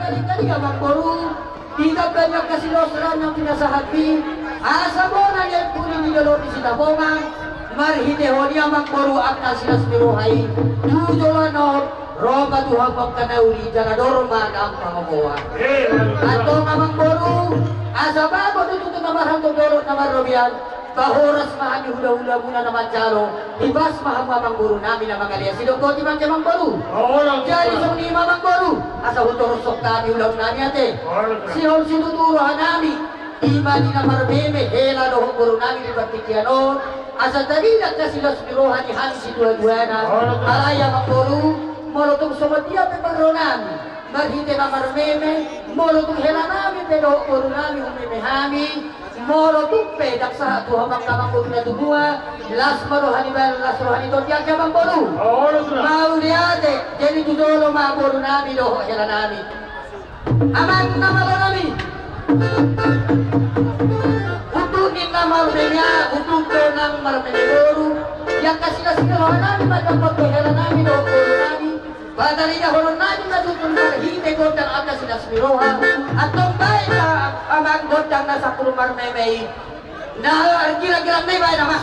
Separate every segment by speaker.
Speaker 1: kali-kali ka magpuro. Tidak banyak kasilosran ng pinasahati. Asa mo na yan po ni Miloloti si Tabongan. Marhiteho niya magpuro at nasilas miruhay. Tujulanot, roba tuhapag ka na uli, janador ang pangabuha. Ato nga magpuro, asa ba mo tututo na marhantong dorot na marobian. Bahoras mahami hula-hula muna naman jalo. Ibas mahamamang guru namin ang mga liya. Sinugod ibang jamang baru. Jadi sa ni mamang baru. Asa hutorosok kami ulang namin ate. Sihol sinuturuhan namin. Iba ni na marbeme. Hela dohong guru namin ibang tikianon. Asa dalilat na sila sumiruhan ni Hans si Duan-Duana. Araya magbaru. Molotong sumatia pe pagro namin. Marhite na marbeme. Molotong hela namin. Pero guru namin umimehami. Moro tupe daksa tuha magkamang kulo na dugua las marohani bal las rohani to tiyak kamang boru mau diate jadi tudolo ma boru nami do hela nami aman nama nami untuk nama benya untuk nang marmene boru yang kasih rohani nami magkamang to hela nami do boru nami badalinya horon nami madutun na hite godang atas sila smiroha atong baik amang godang nasa kulumar memei na kira-kira may baik nama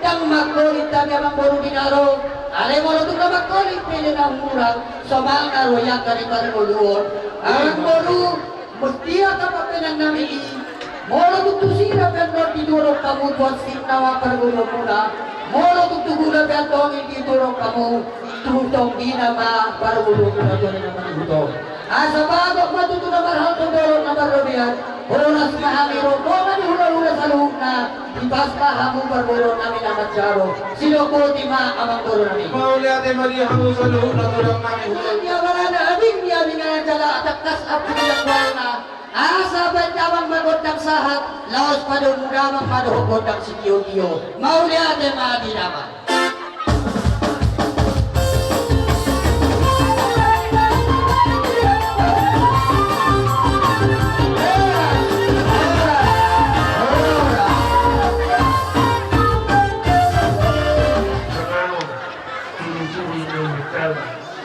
Speaker 1: Nang magkulit kami ang boro ginaro. Alay mo ito na magkulit, pili ng murang sa mga royang kanikaruluon. Ang boro, mustiya ka pa pinang namin. Moro tutusira pero tidurong kamu buat sinawa pergulo muna. Moro tutugula pero tidurong kamu tutong ginama pergulo muna doon naman ito. Asa bago matuto na marhal to dorong na marobiyan. Oras mahamiro ko man hula-hula sa luhog na ibas pa hamu pergulo namin ang masyaro. Sinukuti ma amang doro namin.
Speaker 2: Mauli ate Maria hamu sa luhog na dorong namin.
Speaker 1: Niya wala na abing niya nga jala at kas apo niyang na. Asa ba't namang magot ng sahat, laos pa doon namang manuhukot ng sikyo-kyo. Mauli ate mga dinaman.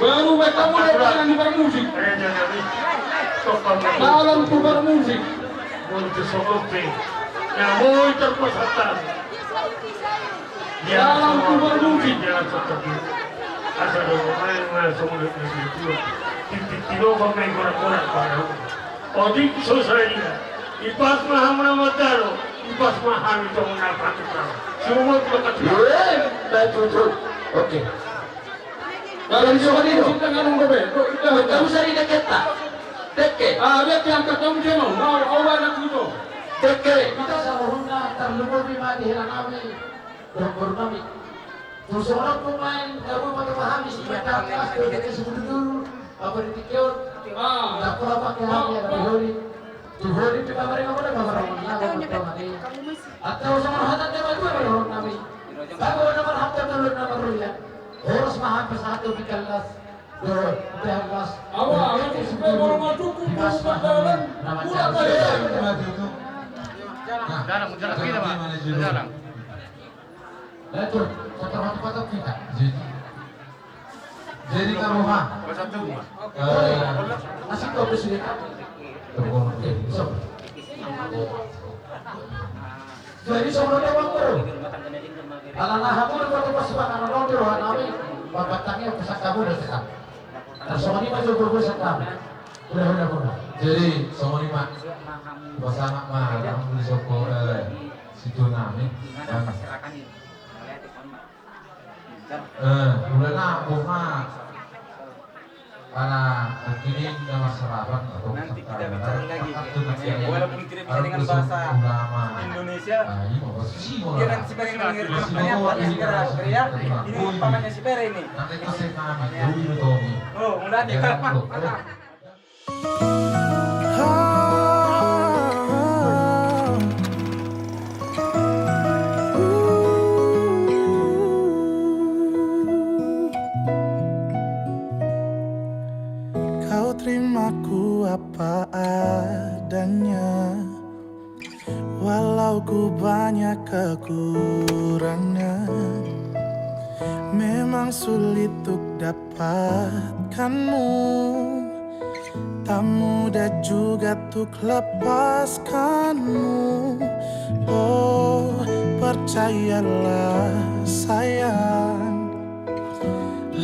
Speaker 3: Baru mereka mulai berani bermusik. Dalam tu bermusik.
Speaker 4: Untuk sokope, yang muy terpesatan.
Speaker 3: Dalam tu bermusik.
Speaker 4: Jangan seperti asal orang masuk mulut itu. Tino kami kurang-kurang parah. Odik sosialnya. Ipas maham ramadaro. Ipas maham itu mendapat kita. Semua berkat.
Speaker 2: Oke.
Speaker 3: Dalam musik dengan ngobe.
Speaker 2: Kamu sari dekat tak? Dekat.
Speaker 3: Lihat yang ketemu jenuh. Mau awal nak itu.
Speaker 2: Dekat.
Speaker 5: Kita sa una terlumod di madihiran namin berkor kami. Terus orang pemain kamu memahami si mereka pas dari sebelum apa ditikir tak pernah pakai hati ada holi. Holi kita mereka boleh berorang betul nanti. Atau sama hati dia baru berorang kami. Kalau nama hati dulu nama ruya. Harus mahal pesatu di kelas. Kelas.
Speaker 3: Awak ini supaya orang maju kumpul dalam. Udah kali.
Speaker 4: Jarang.
Speaker 5: Itu kotor-kotor kita.
Speaker 2: Jadi kamu mah.
Speaker 5: Asik kau bersih. So. Jadi sebenarnya bang bro. Anak hamil kalau pas pangan orang di ruang kami, babatangnya pesak kamu dan sekam. Tersoni maju berburu sekam. Udah.
Speaker 2: Jadi semua ini mak bersama mah kamu di soko situ nami. Mulai nabung mah para begini masyarakat atau
Speaker 6: Nanti kita bicara lagi.
Speaker 2: ya,
Speaker 6: Walaupun tidak bisa dengan bahasa
Speaker 2: ulama
Speaker 6: Indonesia,
Speaker 2: dia
Speaker 6: dia nanti si Pere mengerti maknanya apa si Pere ya. Ini pamannya si Pere ini.
Speaker 2: nanti kasih kami dulu Tommy.
Speaker 6: Oh, mudah di
Speaker 7: Kau terimaku apa adanya, walau ku banyak kekurangan. Memang sulit untuk dapatkanmu, tak mudah juga untuk lepaskanmu. Oh, percayalah sayang,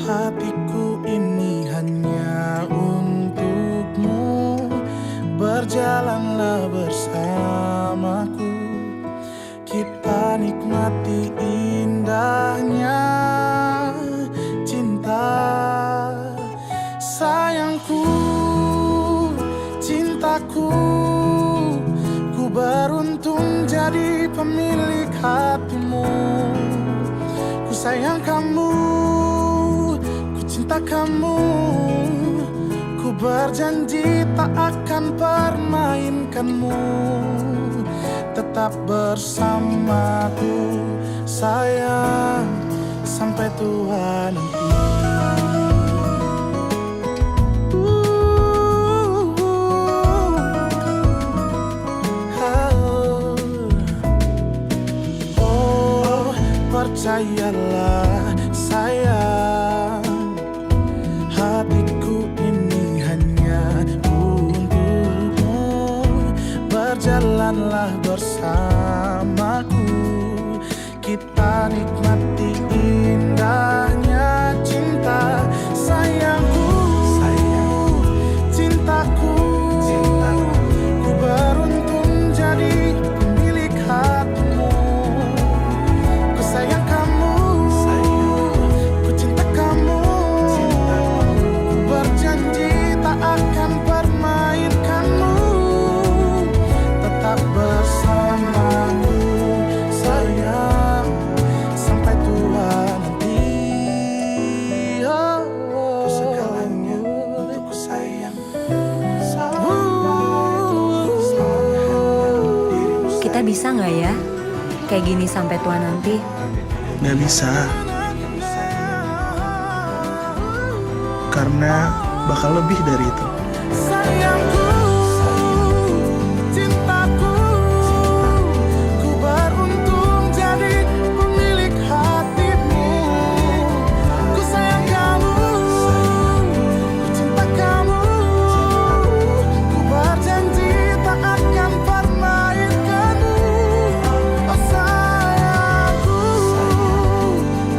Speaker 7: hatiku ini hanya untukmu. Berjalanlah bersamaku, kita nikmati indahnya cinta. Sayangku, cintaku, ku beruntung jadi pemilik hatimu. Ku sayang kamu, ku cinta kamu, ku berjanji tak akan permainkanmu. Tetap bersamaku sayang, sampai tua nanti. Oh, percayalah sayang, hatiku ini hanya untukmu. Berjalanlah bersamaku, kita nikmati indahnya cinta. Sayangku, cintaku, ku beruntung jadi pemilik hatimu. Ku sayang kamu, ku cinta kamu. Ku berjanji tak akan permainkanmu, tetap bersamaku sayang sampai tua nanti. Ku segalanya untukku sayang.
Speaker 8: Kita bisa nggak ya kayak gini sampai tua nanti?
Speaker 7: Nggak bisa, karena bakal lebih dari itu. Sayangku, cintaku, ku beruntung jadi pemilik hatimu. Ku sayang kamu, ku cinta kamu. Ku berjanji tak akan permainkanmu. Oh sayangku,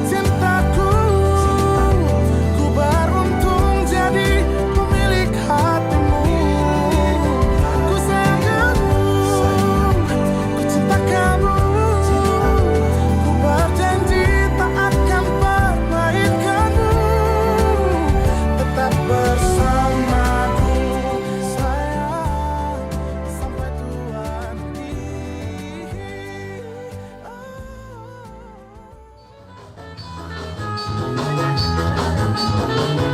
Speaker 7: cintaku, ku beruntung jadi pemilik hatimu. Ku sayang kamu, ku cinta kamu. Ku berjanji tak akan permainkanmu, tetap bersamaku sayang sampai tua nanti.
Speaker 3: Akan bersiapkan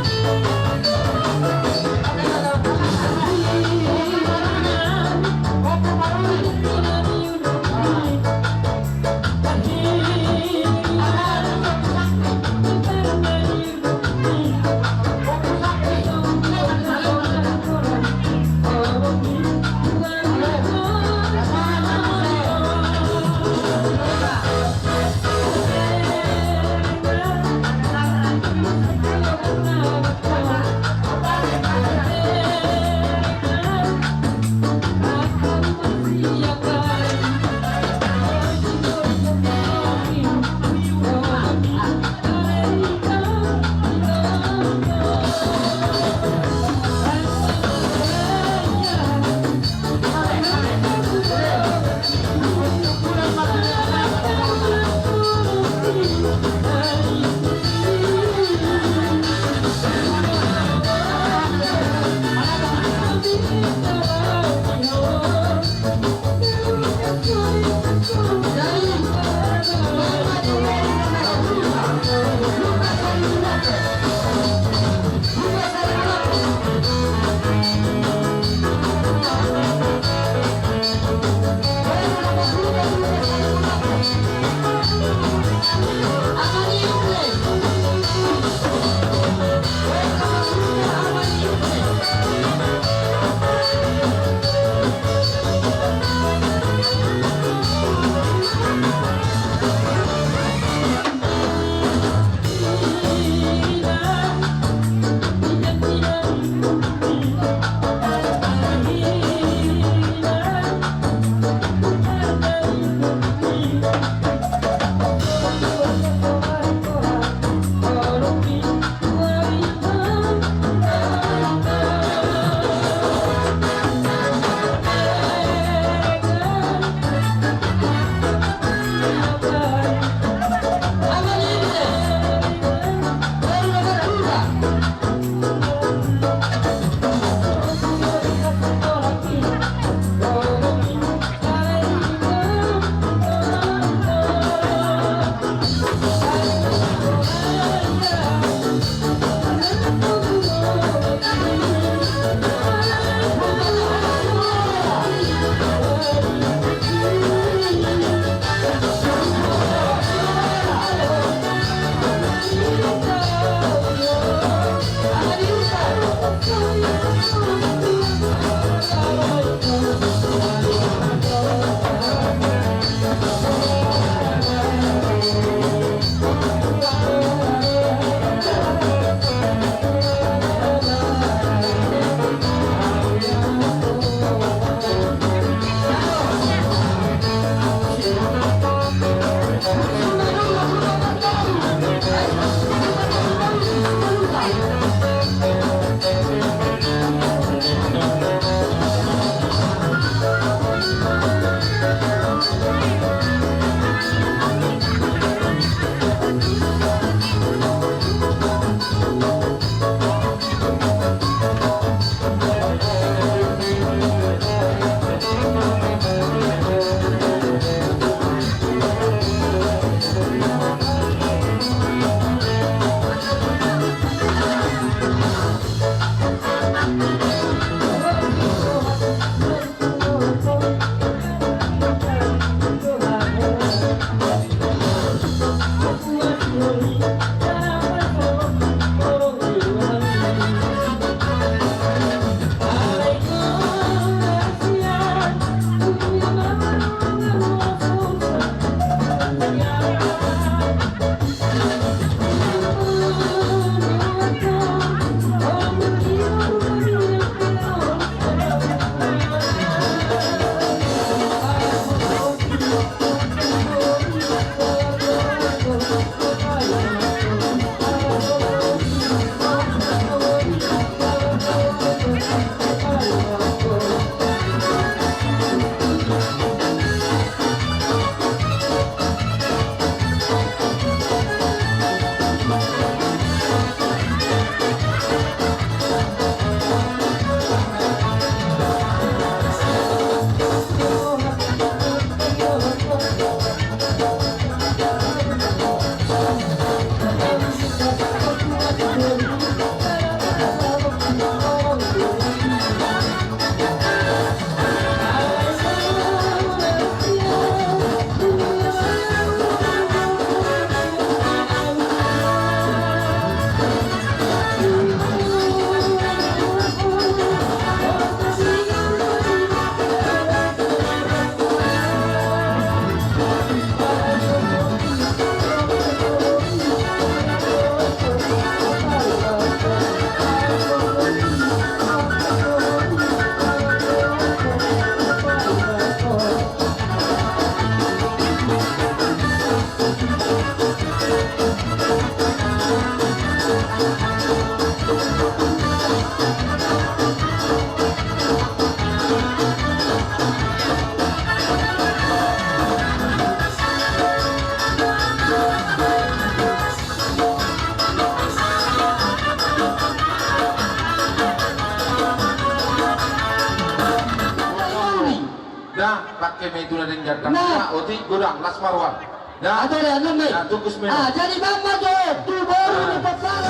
Speaker 2: kami itu dan jaga.
Speaker 1: Nah.
Speaker 2: Oti gudang Las Marwan. Nah,
Speaker 1: Atau ada enam nih.
Speaker 2: nah tukus menu.
Speaker 1: Jadi Bang Majo, tuh baru di depan.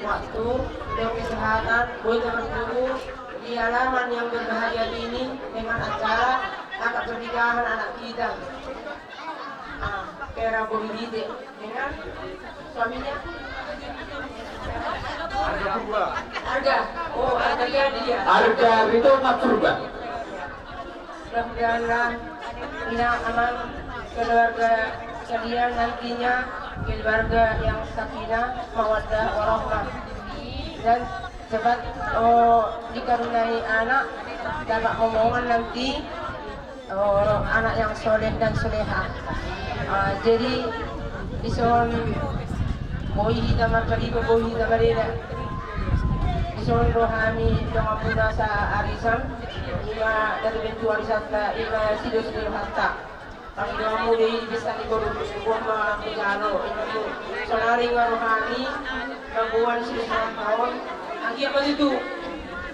Speaker 9: Waktu dan kesehatan buat teman-teman di halaman yang berbahagia ini dengan acara akad pernikahan anak kita. Pera Bohidite dengan suaminya. Harga. Oh, harga dia.
Speaker 2: Harga itu Maturba.
Speaker 9: Mudah-mudahan ina aman keluarga kalian nantinya keluarga yang sakinah, mawaddah, warahmah dan cepat dikaruniai anak dapat omongan nanti anak yang soleh dan soleha. Jadi ison bohi kita markali bohi kita marina ison rohani dengan puna sa arisan ima dari bentuk arisan ima sidos hatta. Ang mga muli bisa ni Guru Guma Pujano itu sonari rohani gangguan sisa tahun ang iya itu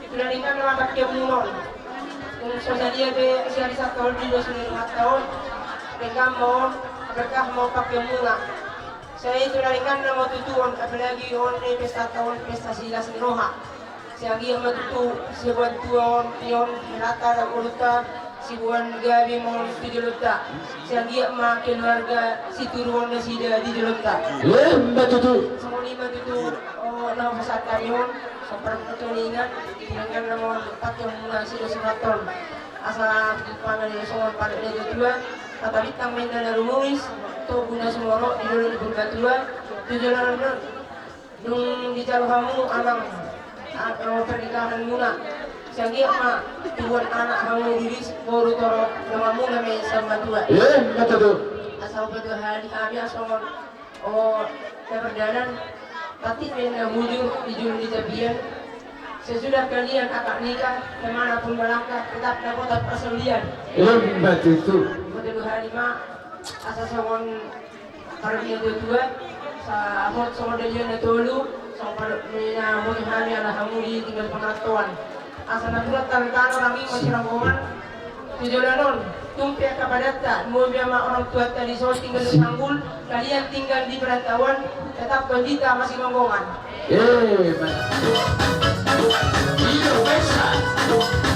Speaker 9: tunalingan na magkamunon kung sosalia be siya sa tahun di 25 tahun mereka mo berkah mo pagkamuna saya tunalingan na matutuon apalagi on pesta tahun pesta sila sa roha siya iya matutu siya tuon yon rata na uluta sibuan gabi mo tujuluta siya ma keluarga si turuan na sida di julutta
Speaker 2: Betul.
Speaker 9: semuli matutu na pasata yon sa pertuningan dengan namon patong muna sila sa raton asa pangalan sa pada dia dua tapi tang menda na rumuis to guna sumoro di dulu di berbatua tujuan nung di jauh kamu anang pernikahan muna Sagi ma tuan anak kamu diri baru toro namamu kami sama dua.
Speaker 2: Betul.
Speaker 9: Asal betul hari kami asal perjalanan tapi dengan hujur di tepian. Sesudah kalian akad nikah kemanapun melangkah tetap dapat persembelian.
Speaker 2: Betul.
Speaker 9: Betul hari ma asal sawon hari yang kedua sahot sama dia natolu sama mina mungkin hari anak kamu di tinggal pengatuan. Asal nabulat tantano kami masyarakat tujuan tumpia kapadata mau biama orang tua tadi so tinggal di Sanggul kalian tinggal di perantauan tetap pendita masih monggongan
Speaker 5: Terima kasih.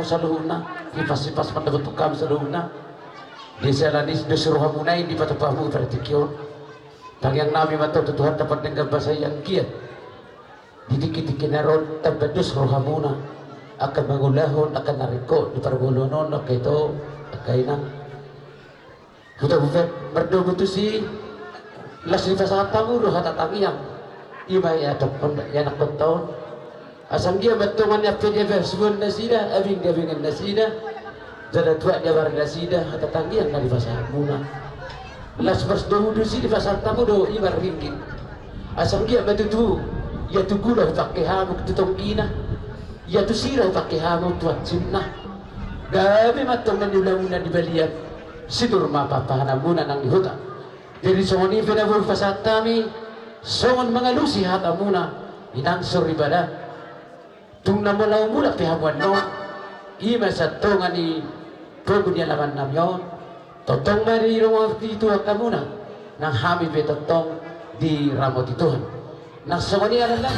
Speaker 5: sa luhuna, ipas-ipas patabutukam sa luhuna. Di selanis disuruh munay di patapamu vertikyo. Tangyang nami matututuhan dapat dengan bahasa yang kiat. Didikit-dikit naron tabadus rohamuna akan mangulahon akan nariko di pargolonon akaito akainang. Huta bufet merdo butusi las di pasangan tamu do hatatangi yang imay atap ya nak tahun. Asam dia betongan ya pede versuan nasida abing dia dengan nasida jada tua dia bar nasida hatatangi yang dari pasangan muna. Las bers do butusi di pasangan tamu do imar ringgit. Asam dia betutu ya tu gula pakai hamuk tu tongkina ya tu sirah pakai hamuk tuat simna gabi matong nandiulamuna di balian sidur mapapahana muna nang dihuta jadi songoni penabur pasat kami songon mengalusi hata muna inangsur ibadah tung namalau mula pihamuan no ima satongan ni pegunya laman namyon totong mari rumah itu akamuna nang hami betotong di ramot Tuhan. Nah, semuanya adalah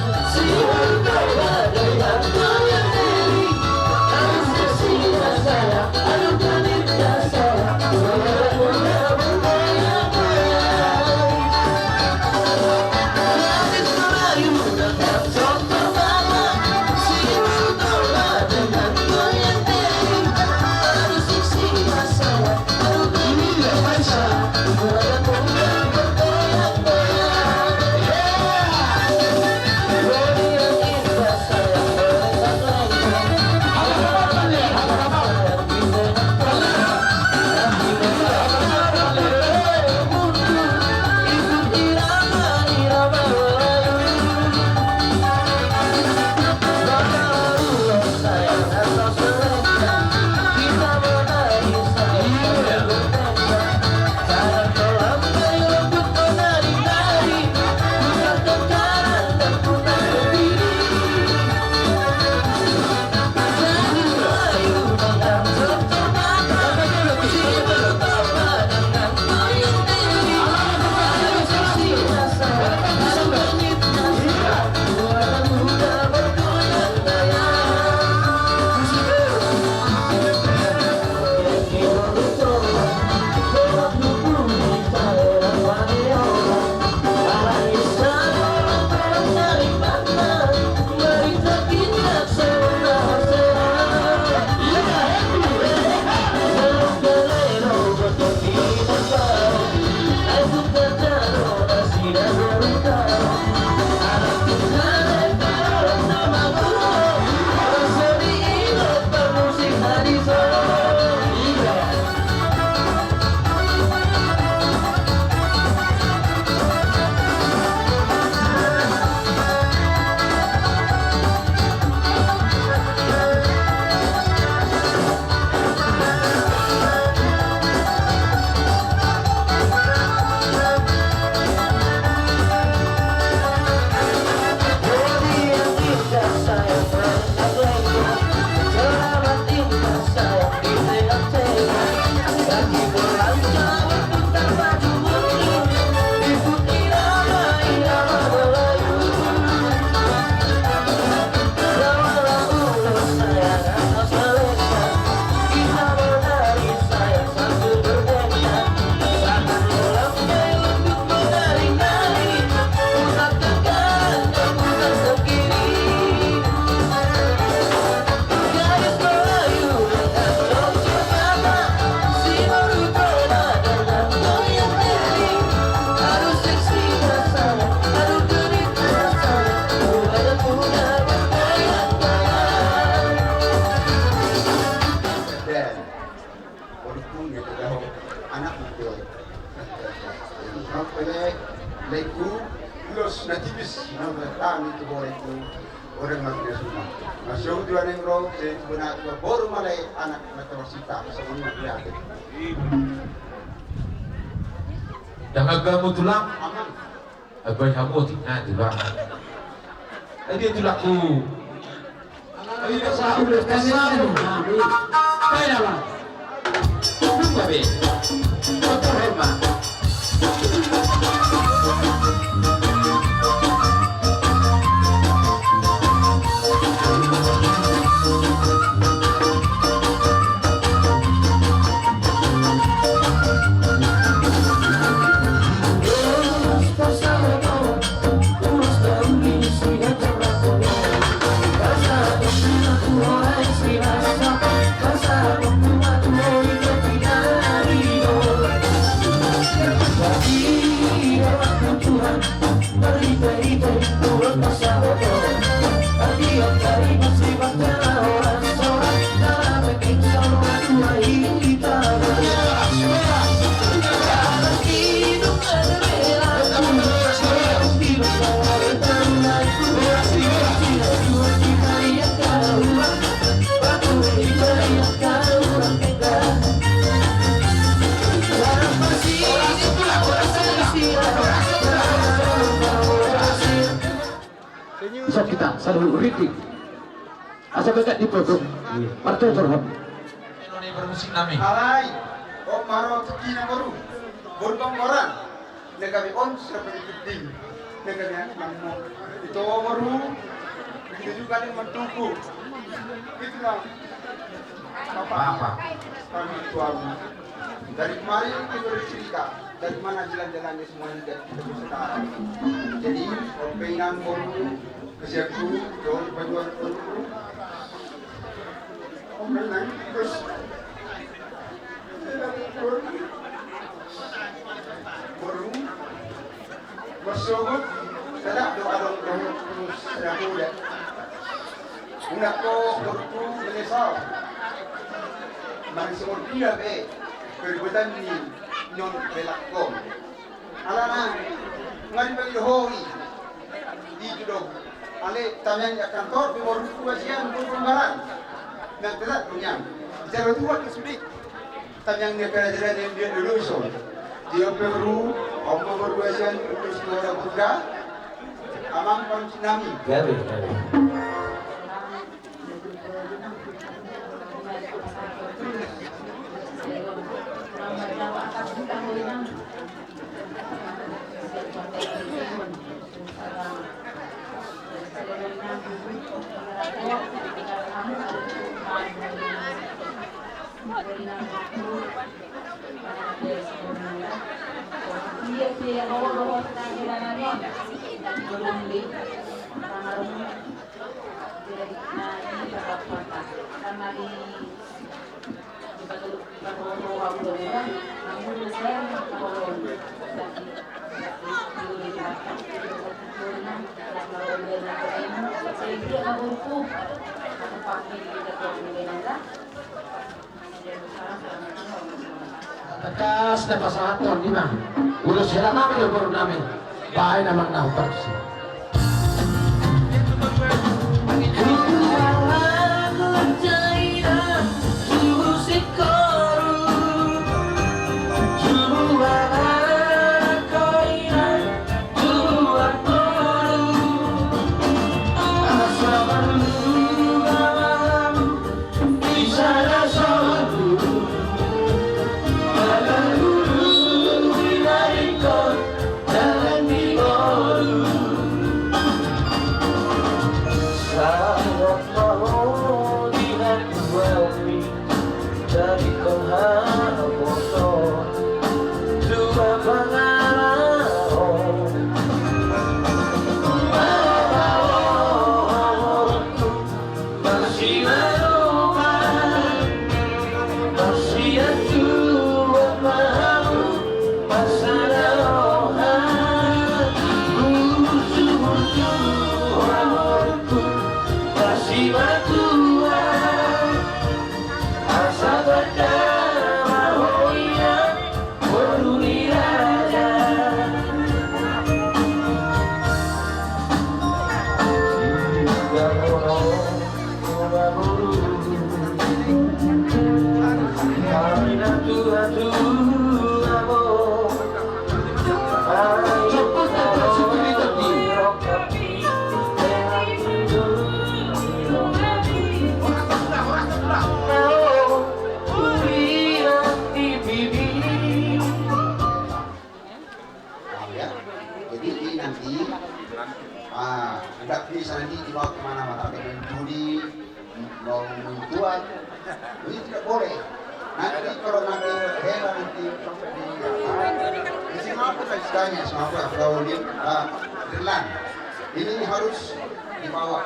Speaker 10: orang ngerti semua. Masuk dua nengro, benar baru mulai anak matematika semuanya belajar.
Speaker 2: Dan agama tulang, abang kamu tinggal tulang. Dia tulangku.
Speaker 5: Ayo sahur kasih. Kaya lah. Lupa be. Kotor hemat. besok kita selalu ritik. Asa bekat dipotong. Partai terhormat.
Speaker 2: Ini bermusik nami.
Speaker 10: Alay, o maro kina baru. Berbang orang. Negara on seperti penting. Negara yang itu baru. Begitu juga dengan mentuku. Itulah.
Speaker 2: Apa?
Speaker 10: Kami tuamu. Dari kemarin kita bercerita dari mana jalan-jalannya semuanya dari sekarang. Jadi penginan baru kesiapku jauh bantuan baru. Menang terus. Baru masuk tidak doa terus sedang muda. Enggak kok baru menyesal. Mari semua dia perbuatan ini non belakon. Alana ngari bagi hori di judok. Ale tamyan ya kantor di baru kuasian pembaran. Dan tidak punya. Bicara tua kesudik. Tamyan dia kerajaan dia dulu so. Dia perlu omong berkuasian untuk sekolah buka. Amang pancinami.
Speaker 5: Gawe. Tekas na pasahaton di ba? Ulo sila namin yung puro namin. Bahay naman na utarsi.
Speaker 10: Tidak bisa nanti dibawa kemana-mana, main judi, mau membuat, ini tidak boleh. Nanti kalau nanti heran nanti di Singapura istilahnya Singapura Fraudin, Irland, ini harus dibawa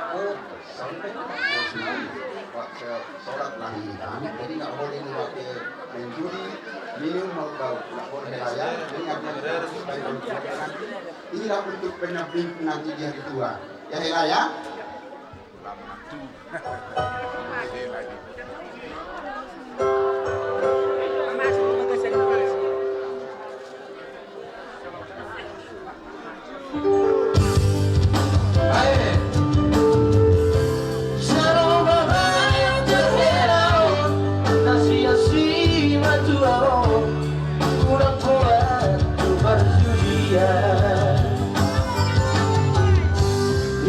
Speaker 10: sampai sholat lahiran, jadi nggak boleh dipakai main judi, minum atau nggak boleh layar, ini artinya inilah bentuk penyamping nanti di hari tua. Ya Helaya.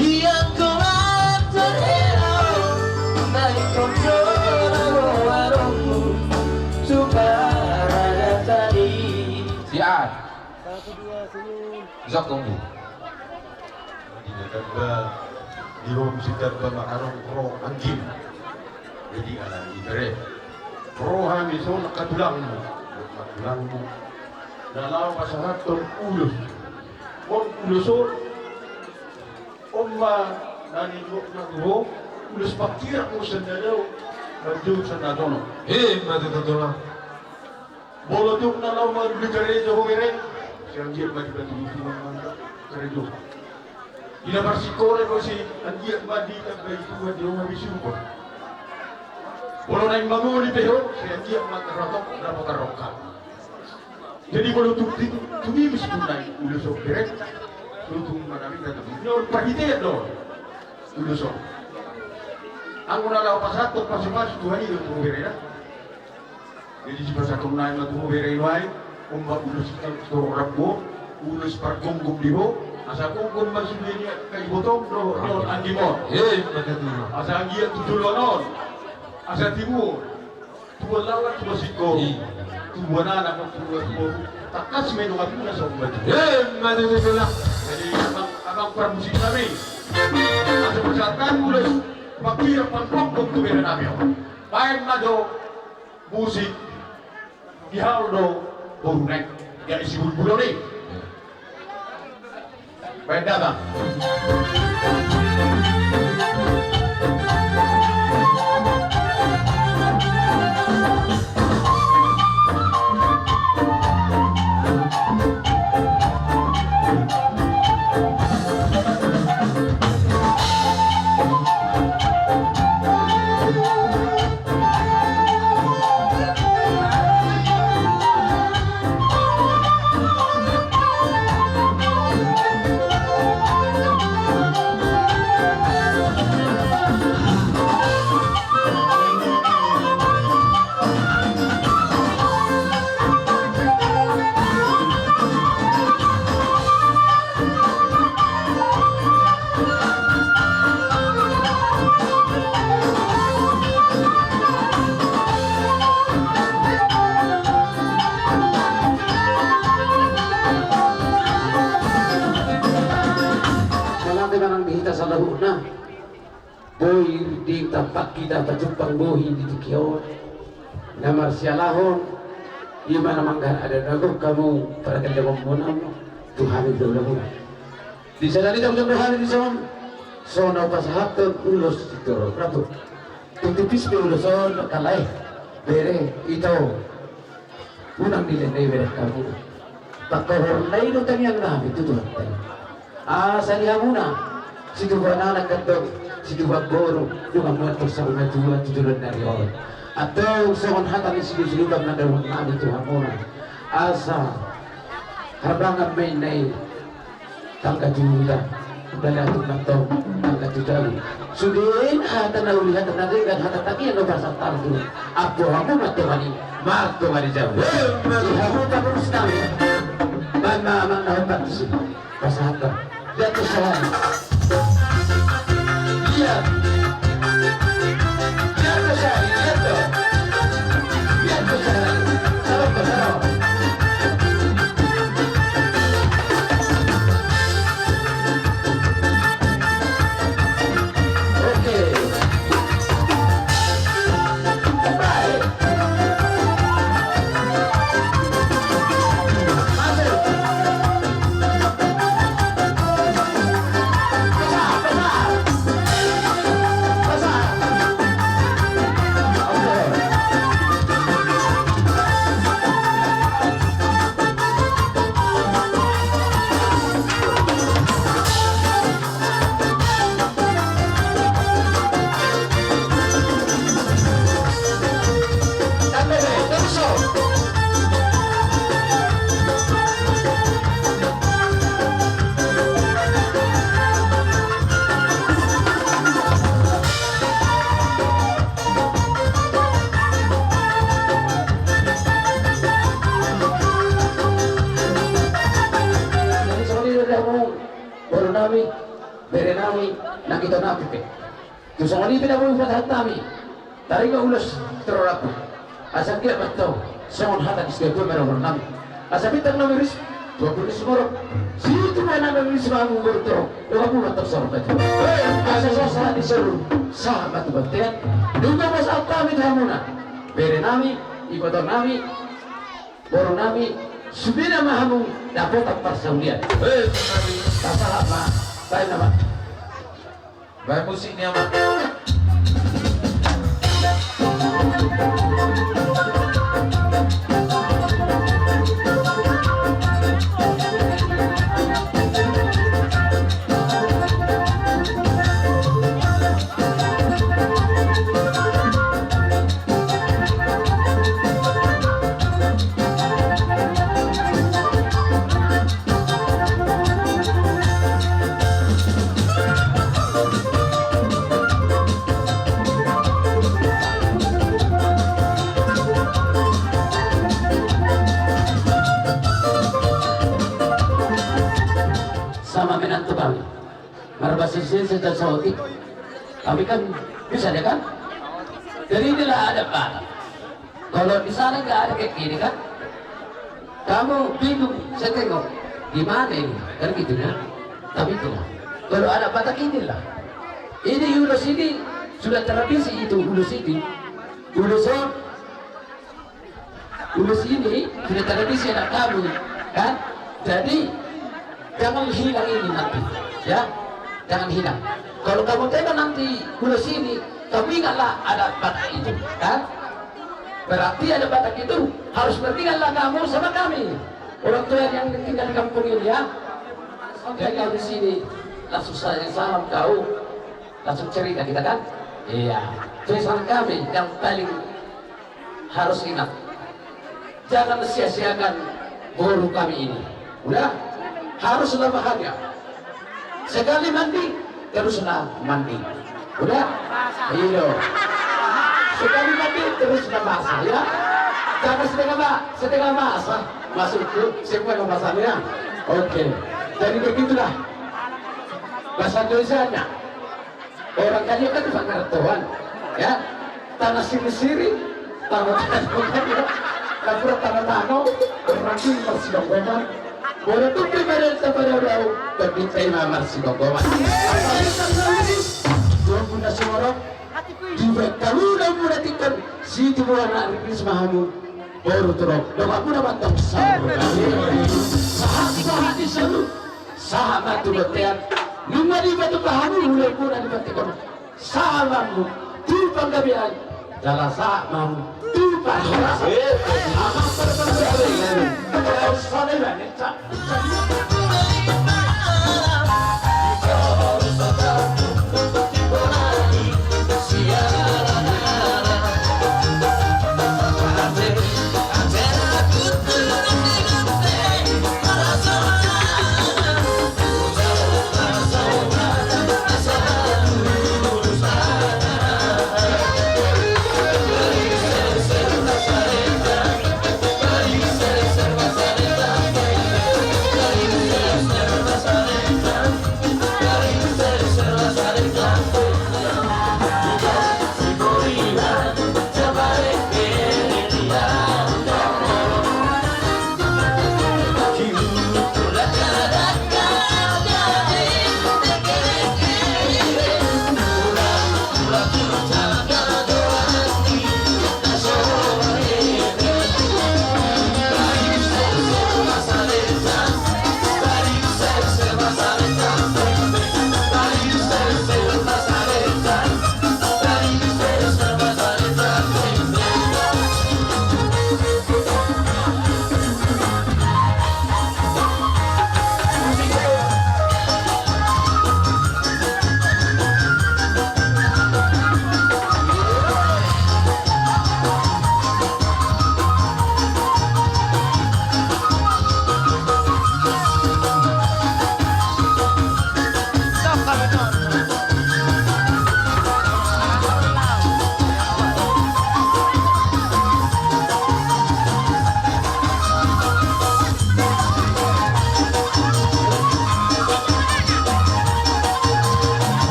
Speaker 5: Yang kau
Speaker 2: Zak tunggu.
Speaker 10: Dinakan ba di rom sikat ba makarong pro anggim. Jadi alam ibere. Pro hamiso nakatulang mo. Nakatulang mo. Dalaw pasahat tong ulus. Kung ulusot, umma nanigok na guro, ulus pakira mo sa dalaw, nagdug sa nadono.
Speaker 2: Matutulong.
Speaker 10: Bolodok na lang magbigare sa humirin. Siyang giyak magibatuloy ng mga karedo. Inabarsikore ko si Andiak Madita Baituan di rumah Bisuko. Walau naik manguli pero si Andiak Mataratok berapa karoka. Jadi kalau tumi mesti naik ulusok direct. Tutung manami kata benar pahitnya dong. Ulusok. Ang unalaw pasatok masih Tuhan itu tumubirin. Jadi si pasatok naik na tumubirin wae. Umba ulus rabo, ulus pargonggong diho, asa kung masubini kay botong do yon andi mo.
Speaker 2: Matutulong.
Speaker 10: Asa angi at tutulunon. Asa timu. Tuwa lawat tuwa siko. Tuwa na mo tuwa mo. Takas may nungat mo na sa umbad.
Speaker 2: Matutulong.
Speaker 10: Jadi abang pramusik namin. Asa pasatan ulus makira pangkonggong tumira namin. Bayan na do musik dihal do Burnek, ya isi bulu nih. Beda bang. Boy di tempat kita terjempang bohi di Tikio nama sialahon di mana manggar ada nago kamu pada kerja komponan Tuhan itu udah di sana di jam-jam hari di sana sono pasahatun ulus itu berapa tutipis be ulus sono kalai bere itu unang nilai bere kamu tak kahornai itu tanyang nabi itu Tuhan salihamuna situ banana kantong situ bagoro juga mengatur sama tujuan dari orang atau seorang hatan di situ na daun nabi Tuhan orang asa harbangan mainai tangga juta udah atur nantong tangga juta sudin hatan na ulihat na rin hatan tagi ano pasang tardo ako ako matumani jauh aku tak terus kami mana nahon sih pasahatan jatuh salah lihat jatuh salah jatuh salah salah Terus ini tidak boleh buat hatami. Tarik ulus terorap. Asal dia betul. Sangat hati di sekitar mereka nami. Asal kita nami ris
Speaker 5: Tuh semua situ mana dari semua berterus, doa pun tersorot aja. Asal disuruh sahabat betul. Juga masal kami damuna. Bere nami, ibadah nami, boro nami, subina mahamu dapat persaulian. Salah apa? Baik nama.
Speaker 2: Baik musiknya mah.
Speaker 5: Sama menantu kami Marbasisin sejak Saudi kami kan bisa deh kan jadi inilah ada batas kalau di sana nggak ada kayak gini kan kamu bingung saya tengok gimana ini kan gitu ya tapi itulah kalau ada batas inilah ini ulus ini sudah tradisi itu ulus ini ulus ini sudah tradisi anak kamu kan jadi jangan hilang ini nanti, ya, jangan hilang. Kalau kamu tengok nanti ulus ini, kamu ingatlah ada batak itu, kan? Berarti ada batak itu harus bertinggallah kamu sama kami, orang tua yang tinggal di kampung ini, ya. Jadi kalau di sini langsung saya salam kau, langsung cerita kita kan? Iya. Tulisan kami yang paling harus ingat, jangan sia-siakan guru kami ini, udah. Haruslah bahagia. Sekali mandi, teruslah mandi. Udah? Iya. Sekali mandi, teruslah basah ya. Jangan setengah basah. Masuk ke semua basahnya. Oke. Jadi begitulah. Bahasa Indonesia-nya. Orang kaya kan bisa ngertuan. Ya. Tanah siri-siri. Tanah-tanah. Tanah-tanah. Orang ini masih dong. Boleh tuh pribadi kepada orang berbicara mamar si gogoman. Tuhan bunda semorok juga kamu dah muratikan si tubuh anak Inggris mahamu baru terok. Doa pun dapat tak sahabat di seluruh sahabat tu betul. Nunggu di batu pahamu mulai pun ada batikan sahabatmu tu panggabian jalan sahabatmu tu pahamu. Amat terpenuhi. Kalau sana ni tak.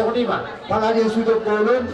Speaker 5: Sony, Pak.
Speaker 10: Pala dia sudah golon.